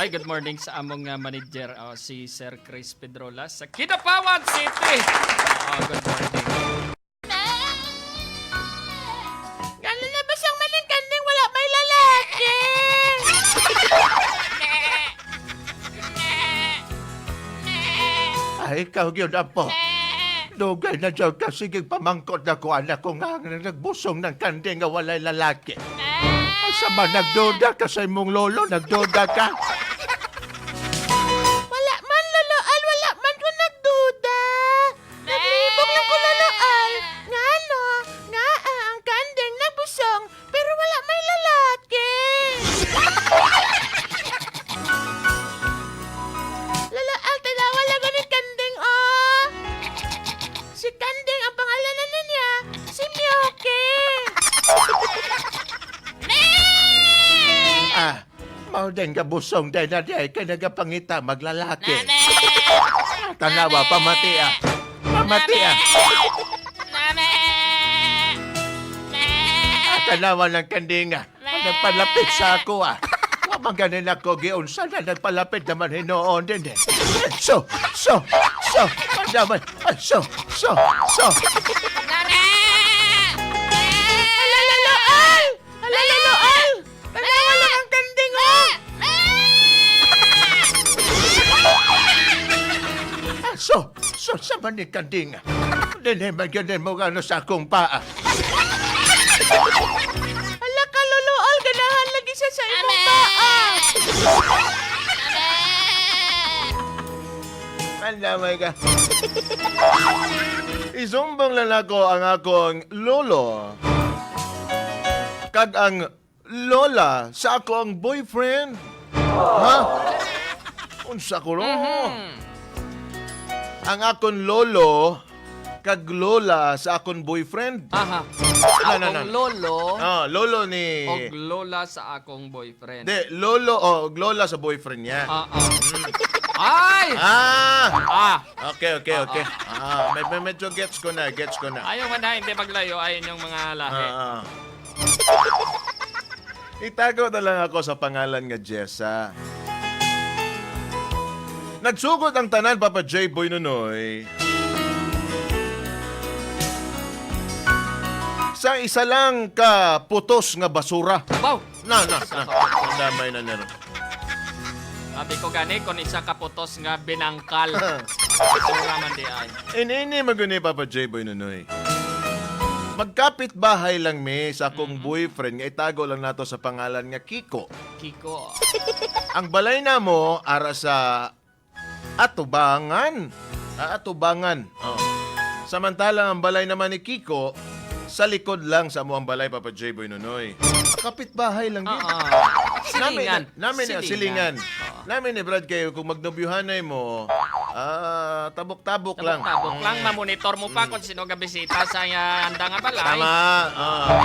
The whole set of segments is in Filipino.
Ay, good morning sa among manager, si Sir Chris Pedrola sa Kidapawan City. Good morning. Ano na ba siyang maling wala may lalaki? Ay, ikaw yun, Apo. Dugay na dyan ka. Sige, pamangkot na ko, anak ko nga nagbusong ng kanding nga walay lalaki. Asa ba, nagduda ka sa imong lolo? Nagduda ka? Wala man, Lolo Al. Wala man ko nagduda. Naglibog lang ko, Lolo Al. Nga ano? Nga ang kandeng nabusong. Pero wala may lalaki. Lolo Al, tanawa lang ni kandeng, oh. Si kandeng, ang pangalanan niya, si Myoke. Mao din ka busong din na di ka nagapangita maglalaki. Tanawa, pamati ah. Pamati ah. Tanawa ng kandinga. Nagpalapit sa ako ah. Maganin ako giunsa na nagpalapit naman hinoon din eh. So. Mandaman. So. Lolo Al! Lolo Al! Tanawa lang ang kandeng, oh. So sa maning kandinga. Dili maganin mo ano sa akong paa. Hala ka, Lolo Al, ganahan lagi siya sa imong paa. Mandamay ka. Isumbong lang ako ang akong lolo. Kag ang lola sa akong boyfriend. Ha? Unsa ko ro? Ang akong lolo kag lola sa akong boyfriend. Aha. No. Akong lolo Lolo ni... o lola sa akong boyfriend. Di, lolo o lola sa boyfriend niya. Ay! Okay. Medyo gets ko na. Ayaw man na, hindi maglayo. Ayaw yung mga lahi. Itago na lang ako sa pangalan nga Jessa. Nagsugod ang tanan, Papa J. Boy Nonoy. Sa isa lang ka putos nga basura. Wow! Na. Ang damay na nero. Sabi ko gani, kung isa kaputos nga binangkal. Sura man di ay. Ini maguni, Papa J. Boy Nonoy. Magkapit bahay lang mi sa akong boyfriend nga itago lang nato sa pangalan nga Kiko. Kiko. Ang balay na mo ara sa Atubangan. Atubangan. Oh. Samantalang ang balay naman ni Kiko sa likod lang sa amuang balay, Papa J. Boy Nonoy. Kapit bahay lang din. Silingan. Silingan. Namin ni Brad kayo kung magnobyuhanay mo, tabok-tabok lang. Tabok lang, mamonitor mo pa kung sino nga bisita sa handa nga balay. Tama.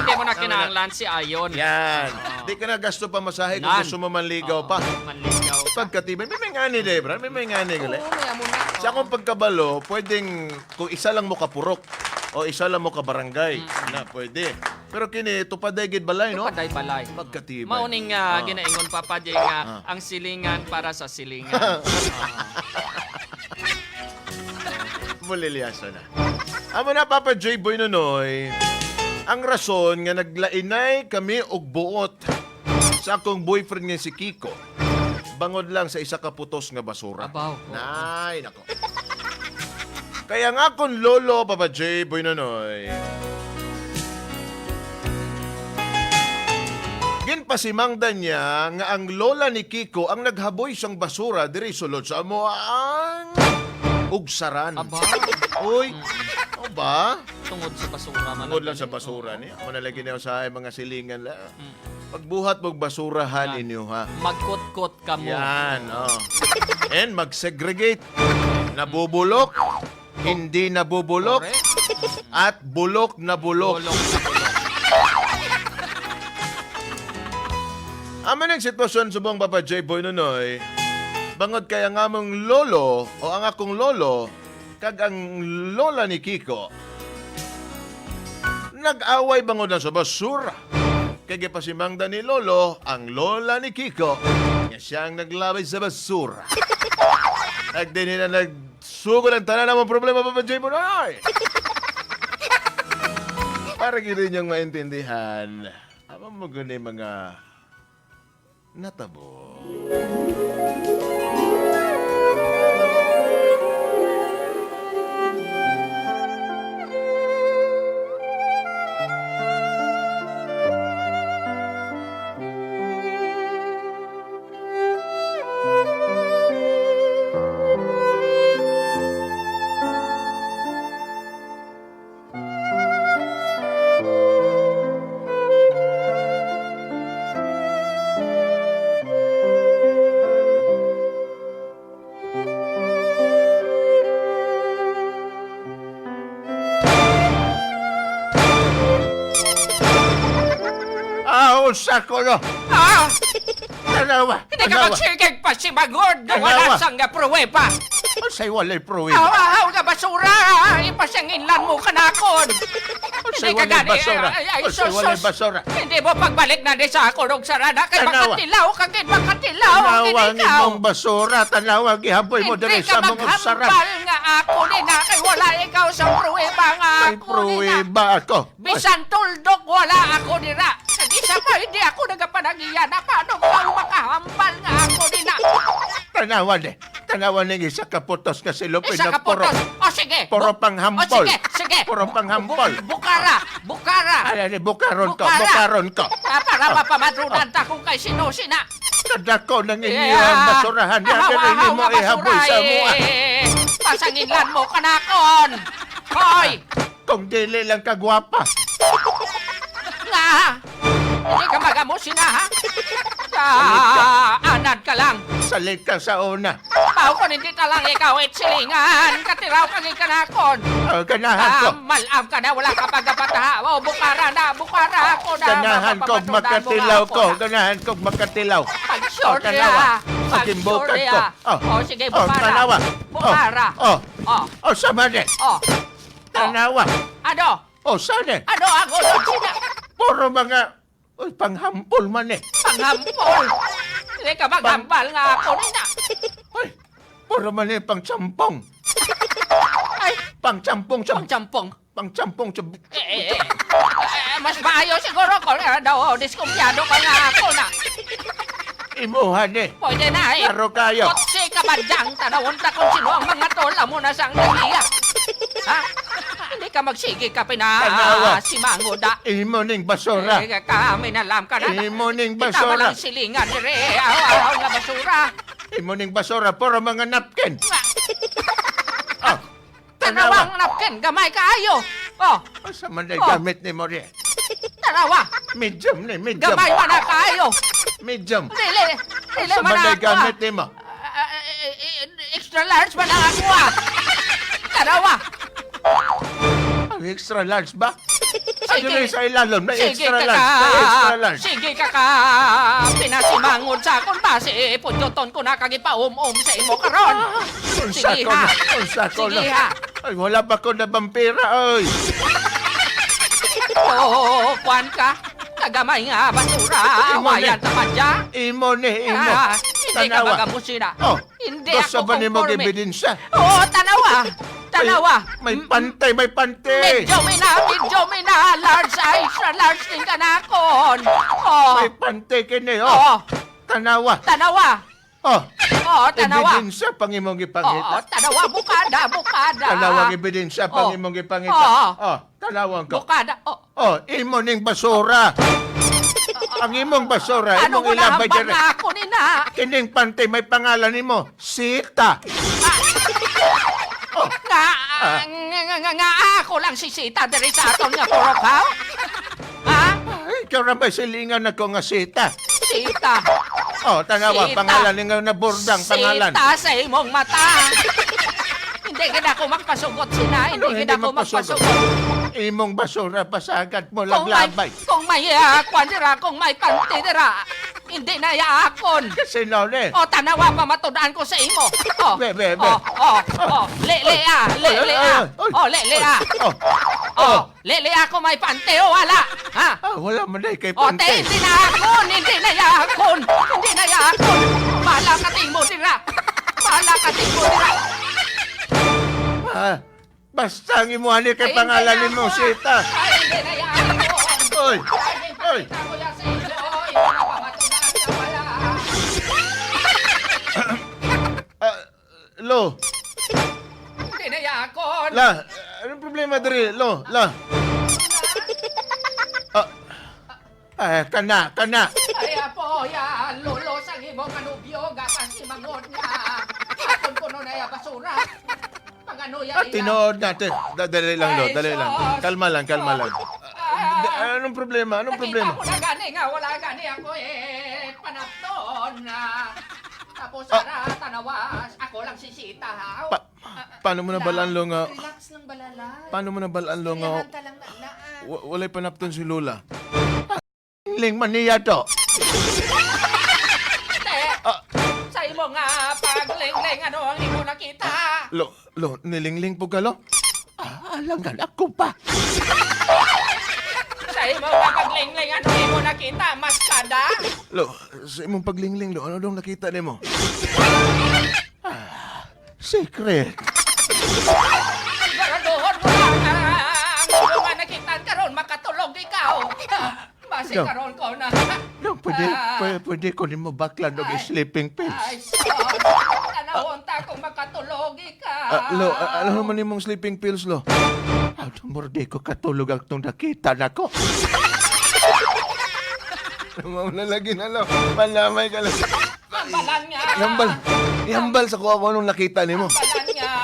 Hindi mo na kinahanglan si Ayon. Yan. Di ka na gasto pa masahe kung gusto mo manligaw pa. Manligaw. Pagkatibay, may ngani, Brad. May ngani, gali. Oo, may amo na. Sa akong pagkabalo, pwedeng kung isa lang mo kapurok o isa lang mo ka barangay, na pwede. Pero kini tupadagid balay, no? Paday balay. Pagkatibay. Mauning ginaingon Papa Jay nga ang silingan para sa silingan. Muliliasa na. Amo na, Papa J. Boy Nonoy, ang rason nga naglainay kami og buot sa akong boyfriend nga si Kiko. Bangod lang sa isa ka putos nga basura. Abaw. Nay, nako. Kaya nga akong lolo, Papa J. Boy Nonoy, ginpasimangdan niya nga ang lola ni Kiko ang naghaboy siyang basura diri sulod sa amo ang ugsaran. Aba. Uy, o ba? Tungod sa basura man. Tungod lang sa basura niya. Mo nalagi niya sa mga silingan la. Pagbuhat mong basurahan inyo, ha? Magkot-kot ka mo. Yan, oh. And mag-segregate. Nabubulok, hindi nabubulok, Correct. at bulok na bulok. Bulok na bulok. Aman ang sitwasyon sa buong Papa J. Boy Nonoy, bangod kaya nga mong lolo o ang akong lolo kag ang lola ni Kiko nag-away bangod na sa basura. Kaya pasimangda ni lolo ang lola ni Kiko Nga siya ang naglabay sa basura. Nagdini na nagsugo ng tanan namang problema, Papa J. Bonoy. Para gini niyong maintindihan, ama mo gani mga natabo. Usa ko no. Ah! Tanawa. Hindi ka magsigig pa si Magod na wala Tanawa. sang nga pruweba. Usay walay pruwin. Aw nga basura! Ipasyanginlan mo kanakon! Usay walay basura. Usay walay basura. Hindi mo pagbalik na di sa ako nung sarada kay Tanawa. makatilaw kagid makatilaw ang Tanawa ng ikaw! imong basura. Tanawa gihaboy mo Hindi diri ka sa mga sarap. maghambal nga ako ni na kay wala ikaw sa pruweba nga May ako ni na. pruwiba ako. Bisan tuldok wala ako ni na. Isa pa hindi ako nagapanagiyan na paano ka makahambal nga ako ni na. Tanawa ni. Tanawa ni isa kaputos kasi lupin Isa na ka putos. O sige. puro O panghampol. sige, sige. Puro panghampol. Bukara, bukara. Ay, ni bukaron ko. Bukara. Bukaron ko. Para mapamadrunan ta kung kay sino sina. Kadako ng inyong basurahan. Yan diri mo ihaboy sa mua. Pasanginlan mo kanakon. Hoy! Kung dili lang kagwapa. Nga! Hindi ka magamusin na, ha? Anad ka lang. Salit ka sa una. Pao ko hindi ka lang ikaw silingan. Katiraw kang ikanakon. Ganahan ko. Malam ka na, wala ka pagkapata. O, bukara na, bukara ako na. Ganahan ko Mapapatunan mo makatilaw nga ko. ako na. Ganahan ko makatilaw. Pag-sure tanawa. niya. Pagimbukan Pag-sure ko. niya. O, sige, bukara. tanawa. Bukara. Oh, O, sama ni. o. Tanawa. Ano? Saan Ano ang usap sina? Puro mga panghampol man eh. Panghampol. Hindi ka maghambal nga ako nina. Ay, puro man eh pangsampong. Ay, Pangsampong. pangchampong. Pangsampong. Mas maayo siguro ko daw diskumpiyado ka nga ako na. Imuhan eh. Pwede na eh. Laro kayo. Kotse ka ba diyang tanawon ta kung sino ang mga tola mo na sang nagiya? Ha? Hindi ka magsige ka Tanawa. si Mangoda. Imo ning basura. Kami nalam ka na. Imo ning Kita ba basura. ng silingan dire? Aw nga basura. Imo ning basura. Puro mga napkin. Nga. Oh, Tanawang napkin, gamay kaayo. Oh, Sa man na Oh. gamit ni Mori. tanawa. Medium ni, medium. Gamay man na kaayo. Medium. Dili Sa man man na ako. gamit ni mo. Extra large man na ako ah. Tanawa. Ang extra large ba? Sige. Ano sa ilalim na Sige extra ka large? Na extra large. Sige ka pinasimangon sa akong base. Punyoton ko na kagipa-um-um sa imo karon. Unsa Sige ko ha. na. Unsa ko na. Sige ha. Ay, wala pa ko na vampira, oy. Oo, kwan ka. Kagamay nga basura. Imo Awayan ni. tapadya. Imo ni, imo. Hindi ka magamusina. Oh, Hindi gusto ako ba ni mo conforme. ebidensya? Oo, tanawa. Tanawa. May pantay, may pantay. Medyo may na. Large size, extra large din ka na akon. Oh, May pantay kini, oh. oh, Tanawa. tanawa. Oh, Oh, tanawa. ebidensya pang imong Oo, ipangita. tanawa, bukada. Tanawang ebidensya pang Oh. imong ipangita. Oh. Oh, tanawang ko. Bukada. Oh, Oh, imo ning basura. Ang imong basura, ano imong ko na ilabay hambal dire. na ako ni na? Kining pantay may pangalan nimo, Sita. Oh, Nga ako lang sisita diri sa aton nga porokaw. Ha? ay, ikaw na ba silingan ako nga Sita? Sita. Oh, tanawa, Sita. pangalan nga na burdang pangalan. Sita sa imong mata. Hindi gid ako magpasugot sina. Ano, Hindi gid hindi ako magpasugot? magpasugot. Imong basura, pasagat mo Kung may, laglabay. kung may kwan dira, kung may panty dira, hindi na yaakon. Kasi no, ne. O, tanawa pa matudaan ko sa imo. O, Be. o, le, ah. Ay, ay, ay. O, le, ah. Oh, Oh, lili ako may pante o wala. Ha? Wala man day kay O, te, Pante. hindi na yakon, hindi na yakon, hindi na yakon. Bahala ka mo dira. Bahala ka mo dira. Basta ang imuhani kay Hindi pangalan na ni mo, ako, Sita. Ay, hindi na yakon. Oy! Ay, Oy! ipakita ko yan sa inyo. Ikaw na pamatunan niya wala. Lo, Hindi na yakon. la, anong problema diri? Lo, la. Kana. Ay, apo, yan. Lolo, sa imong kanubyo, gapas si Mangon nga. Akon ko nun ay basura. Pagano yan nila. Tinood natin. Dali lang, Lo, dali lang. Kalma lang. Anong problema? Nakita ko na gani nga, wala gani ako panapton na. Tapos tanawas, ako lang sisita ha. Paano mo nabalaan, Lo, nga? Relax lang balala. Paano mo nabalaan, Lo, nga? Kailangan talang naan. Walay panapton si Lola. Ling man niya to. Te, sa imo nga pagling-ling ano ang imo nakita. Lo, nilingling po ka, Lo? Alangan ako pa. Sa imo nga pagling-ling ano imo nakita, maskada. Lo, sa imong paglingling, Lo, ano dong nakita ni mo? Secret. Siguraduhon mo lang ang imo nga nakita karon makatulog ikaw. Base No. karon ko na. Lo, pwede ko ni mo baklan og sleeping pills. Ay, sos. Tanawon ta kung makatulog ka. Lo, ano man imong sleeping pills, Lo? Morde ko katulog ang itong nakita na ko. Mauna lagi na, Lo. Malamay ka lang. Ambalan nga. Yambal sa ko ako nung nakita ni mo. Ambalan nga.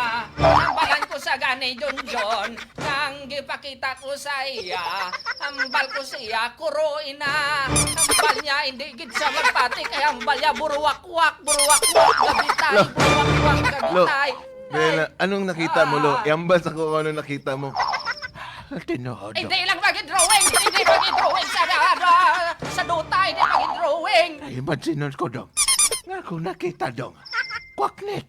Ambalan ko sa gani John. Nang gipakita ko sa iya. Ambal ko siya, kuroin na. Ambal niya, hindi gid sa magpati. Kaya ambal niya, buruwak-wak, gabitay, Lo. buruwak-wak, Lo, gabitay. Bella, anong nakita mo, Lo? Yambal sa ko anong nakita mo. Tinood. Hindi lang magi-drawing, hindi magi-drawing sa duta, hindi magi-drawing. Ay, imagine ko, dong. Nga ko nakita, dong. Kwaknet.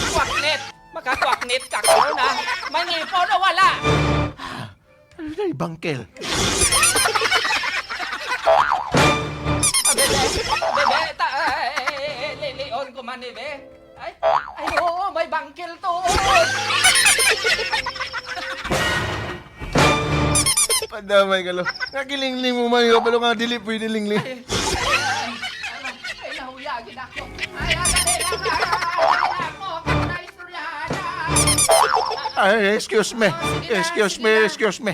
Kwaknet, makakwaknet ka ko na. Mangipo na wala. Ay, bangkel. Bebe, lilion ko man, bebe. Ay, oo, may bangkil to. Padamay ka, Lo. Nakilingling mo man yun, pero nga dili pwede lingling. Ay, nahuyagin ako. Ay, dali lang ako. Ako na istoryana. Ay, excuse me. Excuse me.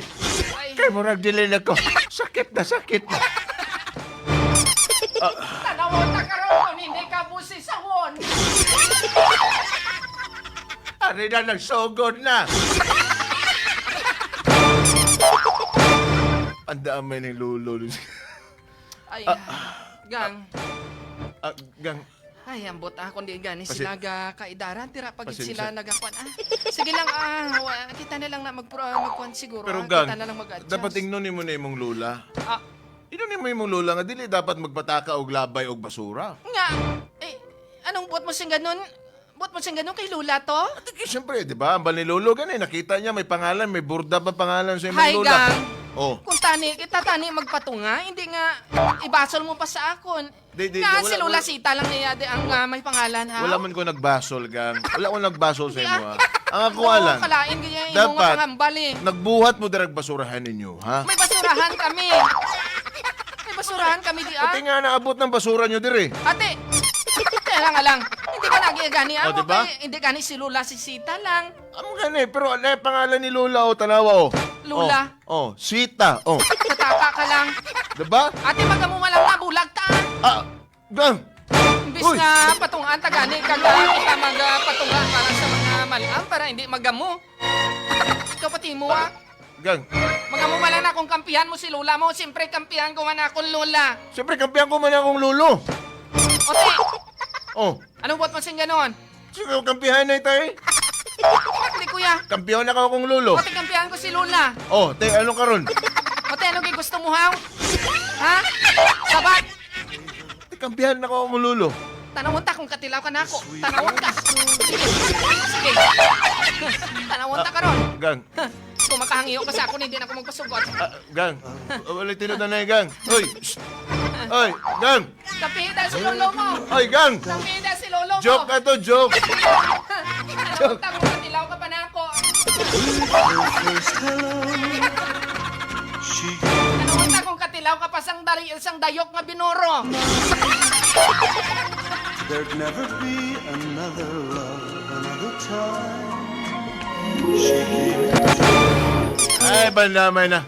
Ay, Kaya mo nagdili na ko. Sakit na. tanawon ta karon hindi ka busi sa won. Ari na, nagsugod na. Ang damay ng lulo. Ay, gang. Gang, Ay, ambot ako di gani Pasi- sila kaidaran tira pag Pasensya. sila nagakuan. Sige lang kita na lang na magkuan siguro. pero Kita gang, na lang mag-adjust. dapat ingnonin mo na imong lula. Ah, Ingnonin mo imong lula nga, dili dapat magpataka og labay og basura. nga. Eh, anong buot mo sing ganun? Buot mo sing ganun kay Lula to? Siyempre, di ba? Ang bali lulo ganun, nakita niya may pangalan, may burda pa pangalan sa imong Hi, lula. gang. Oh. Kung kita tani magpatunga, hindi nga ibasol mo pa sa akon. Di, Nga wala- si Lula wala- Sita lang niya di ang may pangalan ha. Wala man ko nagbasol, gang. Wala ko nagbasol sa imo, ha? Ang ako Oo, alam, kalain ganyan yung dapat- mga pangambal eh. nagbuhat mo dirag basurahan ninyo, ha? May basurahan kami. May basurahan kami di Pati nga naabot ng basura nyo dire. Ate, kaya nga lang. Hindi ka lagi gani. O, diba? Hindi gani si Lula si Sita lang. Amo gani, pero ano yung pangalan ni Lola, o, tanawa, o. Lula. Oh, Sita, oh. Tataka ka lang. Diba? Ate, magamuha lang na bulag taan. Gang! Imbis Uy! nga patungan ta gani kaga kita magpatungan para sa mga malam para hindi magamu. Ikaw pati mo ah. Gang, Magamu lang na kung kampihan mo si Lula mo. Siyempre kampihan ko man akong Lula. siyempre kampihan ko man akong lulo. Ote, Oh, anong buat mo sing ganon? sige, kampihan na tayo. Hindi kuya. Kampihan na ka akong lulo. Ote, kampihan ko si Lula. Oh, te, ano karon? Ote, ano kay gusto mo haw? Ha? Sabat? Te, kampihan na ka akong lulo. Tanawon ta kung katilaw ka na ako. Tanawon ka. Sige. Sige. gang. Kung makahangiyo ka sa ako, hindi na ako magpasugot. Gang. Wala tinod na gang. Hoy! Shh! Hoy! Gang! Kapida si lolo mo! Hoy, gang! Kapida si lolo mo! Joke ka to, joke! Ano mo katilaw ka pa na ako? Ano kung katilaw ka pa sang dayok nga binuro? There'd never be another love, another time. She came Ay, bandamay na.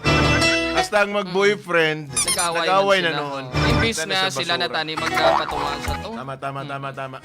Hasta ang mag-boyfriend, Nag-away nag-away man na sila. noon. Imbis Punta na sa sila na basura. tani magpatungan sa to. Tama.